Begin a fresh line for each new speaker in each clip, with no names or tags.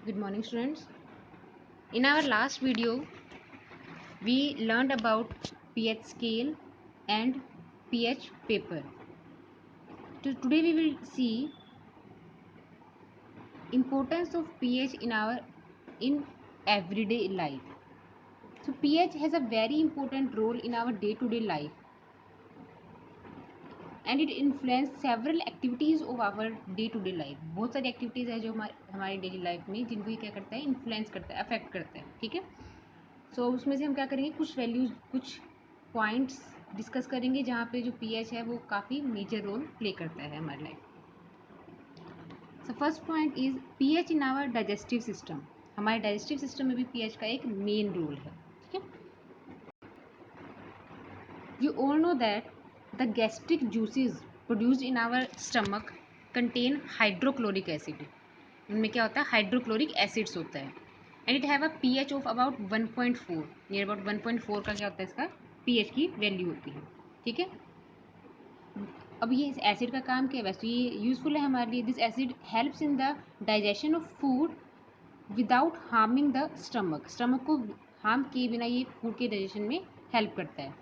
Good morning, students. In our last video, we learned about pH scale and pH paper. So today we will see importance of pH in everyday life. So pH has a very important role in our day-to-day life, and it influences several activities of our day-to-day life. बहुत सारी activities है जो हमारी daily life में जिनको ये क्या करता है, इन्फ्लुएंस करता है, अफेक्ट करता है. ठीक है. सो उसमें से हम क्या करेंगे, कुछ वैल्यूज, कुछ पॉइंट्स डिस्कस करेंगे जहाँ पे जो पीएच है वो काफ़ी मेजर रोल प्ले करता है हमारे life. So first point is pH in our digestive system. हमारे डाइजेस्टिव सिस्टम में भी पीएच का एक मेन रोल है. ठीक है. You all know that the gastric juices produced in our stomach contain hydrochloric acid. उनमें क्या होता है, हाइड्रोक्लोरिक एसिड्स होता है. And it have a pH of about 1.4. Near about 1.4 का क्या होता है, इसका पीएच की वैल्यू होती है. ठीक है. अब ये एसिड का काम क्या है, वैसे ये यूजफुल है हमारे लिए. This acid helps in the digestion of food without harming the stomach. Stomach को हार्म किए बिना ये फूड के डाइजेशन में हेल्प करता है.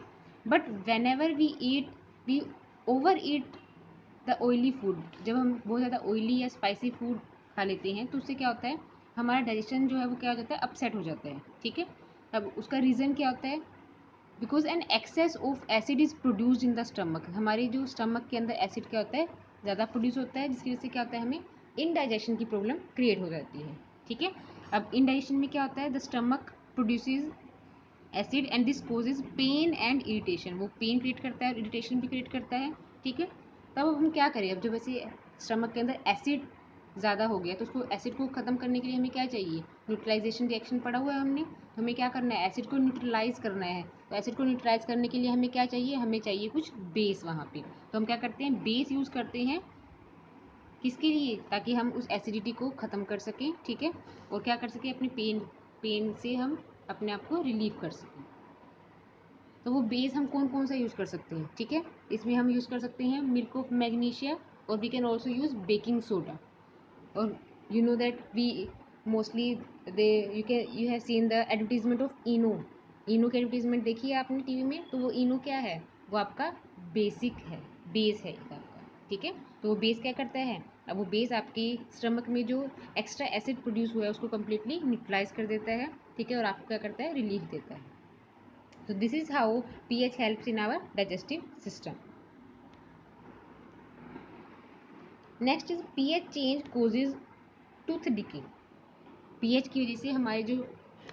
But whenever we overeat the oily food, जब हम बहुत ज़्यादा ऑयली या स्पाइसी फूड खा लेते हैं तो उससे क्या होता है, हमारा डाइजेशन जो है वो क्या हो जाता है, अपसेट हो जाता है. ठीक है. अब उसका रीज़न क्या होता है, because an excess of acid is produced in the stomach. हमारे जो स्टमक के अंदर एसिड क्या होता है, ज़्यादा प्रोड्यूस होता है, जिसकी वजह से क्या होता है, हमें इनडाइजेशन की प्रॉब्लम क्रिएट हो जाती है. ठीक है. अब इनडाइजेशन में क्या होता है, the stomach produces acid and this causes pain and irritation. वो पेन क्रिएट करता है और इरिटेशन भी क्रिएट करता है. ठीक है. तब हम क्या करें, अब जब वैसे स्टमक के अंदर एसिड ज़्यादा हो गया तो उसको एसिड को ख़त्म करने के लिए हमें क्या चाहिए, न्यूट्रलाइजेशन रिएक्शन पढ़ा हुआ है हमने. हमें क्या करना है, एसिड को न्यूट्रलाइज करना है. तो एसिड को न्यूट्रलाइज करने के लिए हमें क्या चाहिए, हमें चाहिए कुछ बेस वहाँ पे. तो हम क्या करते हैं, बेस यूज़ करते हैं. किसके लिए, ताकि हम उस एसिडिटी को ख़त्म कर सकें. ठीक है. और क्या कर सकें, अपने पेन से हम अपने आप को रिलीव कर सकें. तो वो बेस हम कौन कौन सा यूज़ कर सकते हैं. ठीक है. इसमें हम यूज़ कर सकते हैं मिल्क ऑफ मैग्नीशिया, और we can also use baking soda. और you know that we mostly you have seen the advertisement of इनो की एडवर्टीजमेंट देखी है आपने टीवी में. तो वो इनो क्या है, वो आपका बेसिक है, बेस है आपका. ठीक है. तो वो बेस क्या करता है, अब वो बेस आपकी स्टमक में जो एक्स्ट्रा एसिड प्रोड्यूस हुआ है उसको कम्प्लीटली न्यूट्रलाइज कर देता है. ठीक है. और आपको क्या करता है, रिलीफ देता है. तो this is how pH helps in our digestive system. Next is pH change causes tooth decay. PH की वजह से हमारे जो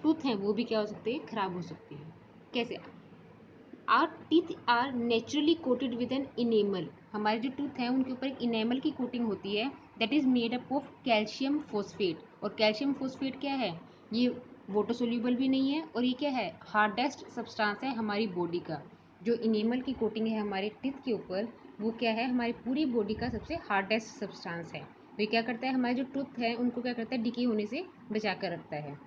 टूथ हैं वो भी क्या हो सकते हैं, खराब हो सकते हैं. कैसे, our teeth are naturally coated with an enamel. हमारे जो टूथ हैं उनके ऊपर एक इनेमल की कोटिंग होती है that is made up of calcium phosphate. और कैल्शियम फोस्फेट क्या है, ये वाटर सोल्यूबल भी नहीं है, और ये क्या है, हार्डेस्ट सब्सटेंस है हमारी बॉडी का. जो इनेमल की कोटिंग है हमारे टीथ के ऊपर, वो क्या है, हमारी पूरी बॉडी का सबसे हार्डेस्ट सब्सटेंस है. तो ये क्या करता है, हमारे जो टूथ है उनको क्या करता है, डिके होने से बचा कर रखता है.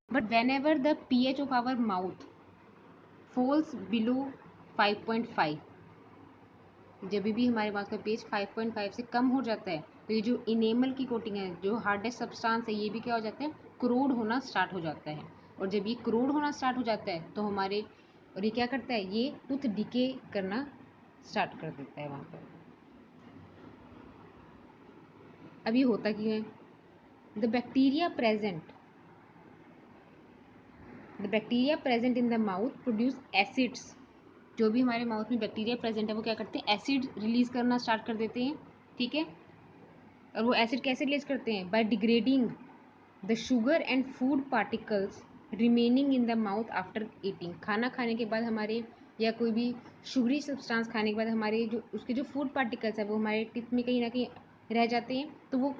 But whenever the pH of our mouth falls below 5.5, जब भी हमारे माउथ का पीएच 5.5 से कम हो जाता है तो ये जो इनेमल की कोटिंग है, जो हार्डेस्ट सब्सटेंस है, ये भी क्या हो जाता है, क्रोड होना स्टार्ट हो जाता है. और जब ये क्रोड होना स्टार्ट हो जाता है तो हमारे, और ये क्या करता है, ये टूथ डिके करना स्टार्ट कर देता है वहाँ पर. अब ये होता क्यों है, the bacteria present in the mouth produce acids. जो भी हमारे माउथ में बैक्टीरिया प्रेजेंट है वो क्या करते हैं, एसिड रिलीज करना स्टार्ट कर देते हैं. ठीक है. और वो एसिड कैसे रिलीज करते हैं, by degrading the sugar and food particles remaining in the mouth after eating. खाना खाने के बाद हमारे, या कोई भी शुगरी सब्सटेंस खाने के बाद हमारे जो उसके जो फूड पार्टिकल्स है वो हमारे टीथ में कहीं ना कहीं रह जाते हैं. तो वो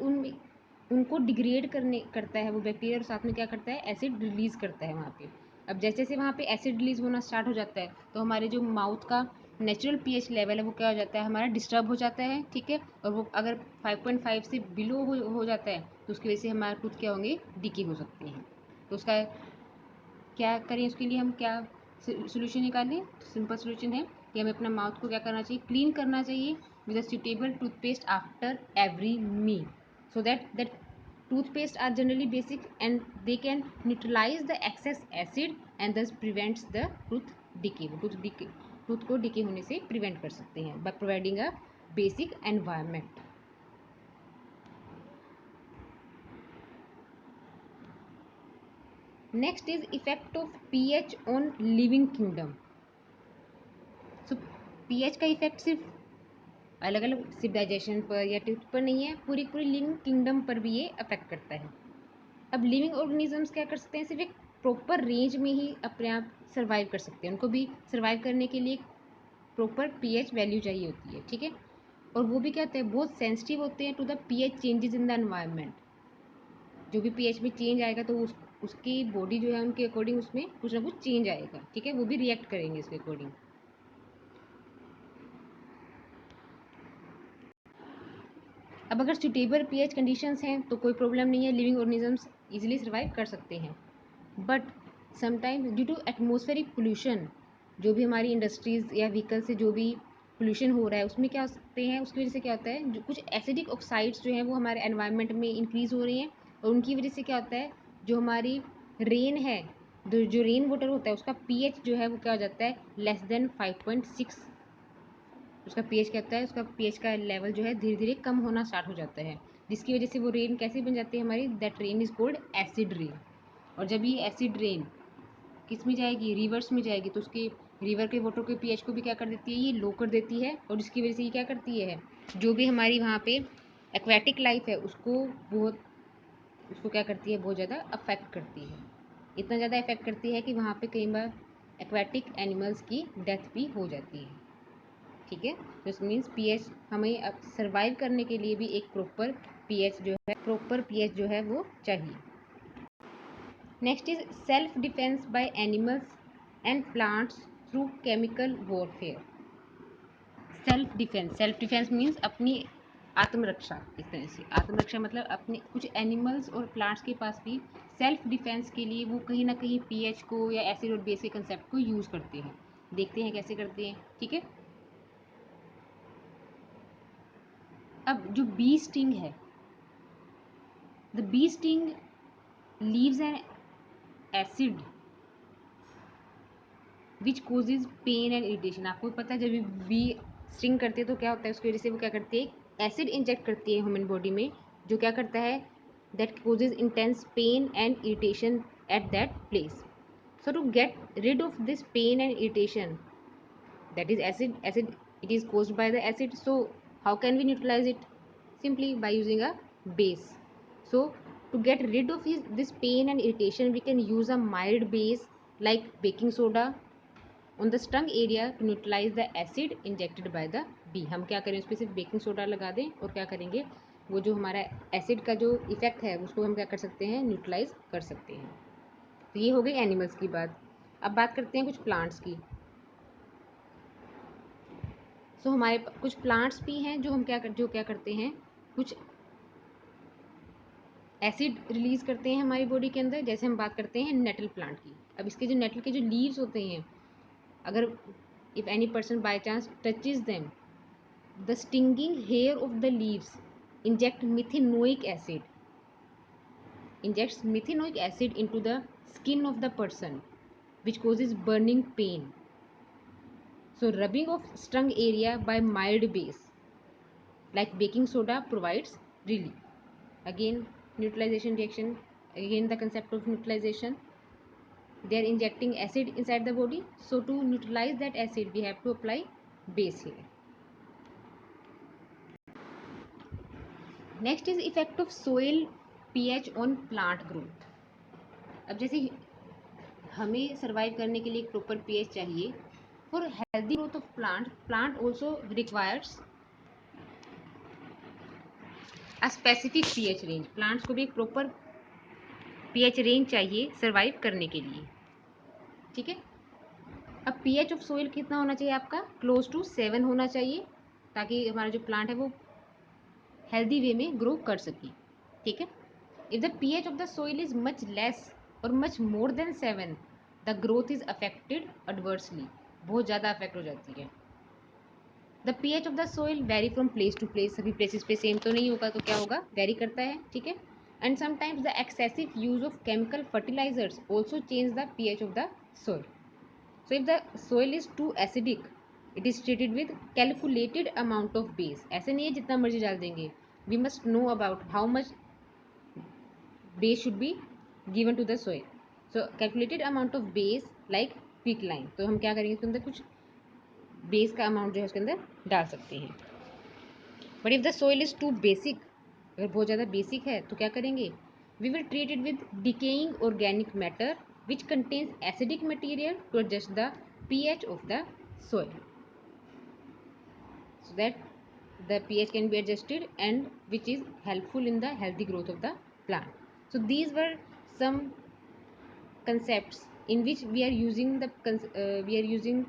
उनको डिग्रेड करता है वो बैक्टीरिया, और साथ में क्या करता है, एसिड रिलीज़ करता है वहाँ पे. अब जैसे जैसे वहाँ पे एसिड रिलीज होना स्टार्ट हो जाता है तो हमारे जो माउथ का नेचुरल पीएच लेवल है वो क्या हो जाता है, हमारा डिस्टर्ब हो जाता है. ठीक है. और वो अगर 5.5 से बिलो हो जाता है तो उसकी वजह से हमारे टूथ क्या होंगे, डिके हो सकते हैं. तो उसका क्या करें, उसके लिए हम क्या सोल्यूशन निकालें. सिंपल सोल्यूशन है कि हमें अपना माउथ को क्या करना चाहिए, क्लीन करना चाहिए with a suitable toothpaste after every meal, so that Toothpaste are generally basic and they can neutralize the excess acid and thus prevents the tooth decay. Tooth को डिके होने से प्रिवेंट कर सकते हैं by providing a basic environment. Next is effect of pH on living kingdom. So pH का effect सिर्फ अलग अलग सिर्फ डाइजेशन पर या टीथ पर नहीं है, पूरी पूरी लिविंग किंगडम पर भी ये अफेक्ट करता है. अब लिविंग ऑर्गेनिजम्स क्या कर सकते हैं, सिर्फ एक प्रॉपर रेंज में ही अपने आप सर्वाइव कर सकते हैं. उनको भी सर्वाइव करने के लिए प्रॉपर पीएच वैल्यू चाहिए होती है, ठीक है. और वो भी क्या होता है, बहुत सेंसिटिव होते हैं to the pH changes in the environment. जो भी पीएच में चेंज आएगा तो उसकी बॉडी जो है उनके अकॉर्डिंग उसमें कुछ ना कुछ चेंज आएगा, ठीक है. वो भी रिएक्ट करेंगे इसके अकॉर्डिंग. अब अगर सुटेबल पीएच कंडीशंस हैं तो कोई प्रॉब्लम नहीं है, लिविंग ऑर्गेनिजम्स इजीली सर्वाइव कर सकते हैं. But sometimes due to atmospheric pollution, जो भी हमारी इंडस्ट्रीज़ या व्हीकल से जो भी पोल्यूशन हो रहा है उसमें क्या हो सकते हैं, उसकी वजह से क्या होता है, जो कुछ एसिडिक ऑक्साइड्स जो हैं वो हमारे एनवायरनमेंट में इंक्रीज़ हो रही हैं. और उनकी वजह से क्या होता है, जो हमारी रेन है, जो रेन वाटर होता है उसका पीएच जो है वो क्या हो जाता है, लेस देन 5.6. उसका पीएच क्या होता है, उसका पीएच का लेवल जो है धीरे धीरे कम होना स्टार्ट हो जाता है, जिसकी वजह से वो रेन कैसे बन जाती है हमारी, that rain is called acid rain. और जब ये एसिड रेन किस में जाएगी, रिवर्स में जाएगी, तो उसके रिवर के वाटर के पीएच को भी क्या कर देती है, ये लो कर देती है. और इसकी वजह से ये क्या करती है, जो भी हमारी वहाँ पे एक्वेटिक लाइफ है उसको क्या करती है, बहुत ज़्यादा अफेक्ट करती है. इतना ज़्यादा अफेक्ट करती है कि वहाँ पे कई बार एक्वेटिक एनिमल्स की डेथ भी हो जाती है, ठीक है. दिस मीन्स पीएच हमें अब सर्वाइव करने के लिए भी एक प्रॉपर पीएच जो है वो चाहिए. Next is self defence by animals and plants through chemical warfare. Self defence means अपनी आत्मरक्षा. इस तरह से आत्मरक्षा मतलब अपने कुछ एनिमल्स और प्लांट्स के पास भी सेल्फ डिफेंस के लिए वो कहीं ना कहीं पीएच को या एसिड और बेस के कंसेप्ट को यूज़ करते हैं. देखते हैं कैसे करते हैं, ठीक है. अब जो बी स्टिंग है, the bee sting leaves an acid which causes pain and irritation. आपको पता है जब बी स्टिंग करते हैं तो क्या होता है, उसकी वजह से वो क्या करती है, एसिड इंजेक्ट करती है ह्यूमन बॉडी में, जो क्या करता है, that causes intense pain and irritation at that place. So to get rid of this pain and irritation, that is acid it is caused by the acid. So how can we neutralize it? Simply by using a base. So to get rid of this pain and irritation, we can use a mild base like baking soda on the stung area to neutralize the acid injected by the bee. हम क्या करें, उस पर सिर्फ baking soda लगा दें और क्या करेंगे, वो जो हमारा एसिड का जो इफेक्ट है उसको हम क्या कर सकते हैं, न्यूट्रलाइज कर सकते हैं. तो ये हो गई एनिमल्स की बात. अब बात करते हैं कुछ प्लांट्स की. सो हमारे कुछ प्लांट्स भी हैं जो क्या करते हैं, कुछ एसिड रिलीज़ करते हैं हमारी बॉडी के अंदर. जैसे हम बात करते हैं नेटल प्लांट की. अब इसके जो नेटल के जो लीव्स होते हैं, अगर if any person by chance touches them, the stinging hair of the leaves injects methanoic acid into the skin of the person which causes burning pain. So rubbing of stung area by mild base like baking soda provides relief. Again neutralization reaction, again the concept of neutralization. They are injecting acid inside the body, so to neutralize that acid we have to apply base here. Next is effect of soil pH on plant growth. अब जैसे हमें survive करने के लिए एक proper pH चाहिए. For healthy growth of plant also requires a specific pH range. Plants को भी एक प्रॉपर पीएच रेंज चाहिए सर्वाइव करने के लिए, ठीक है. अब पीएच ऑफ सोइल कितना होना चाहिए आपका, क्लोज टू 7 होना चाहिए, ताकि हमारा जो प्लांट है वो हेल्दी वे में ग्रो कर सके, ठीक है. If the pH of the soil is much less और much more than 7, the growth is affected adversely. बहुत ज़्यादा अफेक्ट हो जाती है. The pH of the soil vary from place to place. सभी प्लेसेस पे सेम तो नहीं होगा, तो क्या होगा, वेरी करता है, ठीक है. and sometimes the excessive use of chemical fertilizers also change the pH of the soil. So if the soil is too acidic, it is treated with calculated amount of base. ऐसे नहीं है जितना मर्जी डाल देंगे. We must know about how much base should be given to the soil. So calculated amount of base like quicklime. तो हम क्या करेंगे, इसके अंदर कुछ बेस का अमाउंट जो है उसके अंदर डाल सकते हैं. But if the soil is too basic, अगर बहुत ज़्यादा बेसिक है तो क्या करेंगे, we will treat it with decaying organic matter which contains acidic material to adjust the pH of the soil, so that the pH can be adjusted and which is helpful in the healthy growth of the plant. So these were some concepts in which we are using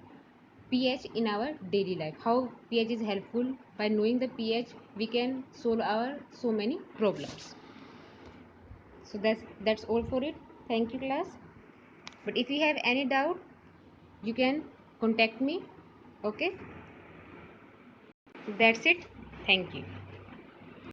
pH in our daily life. How pH is helpful, by knowing the pH we can solve our so many problems. So that's all for it. Thank you class. But if you have any doubt, you can contact me. Okay, so that's it. Thank you.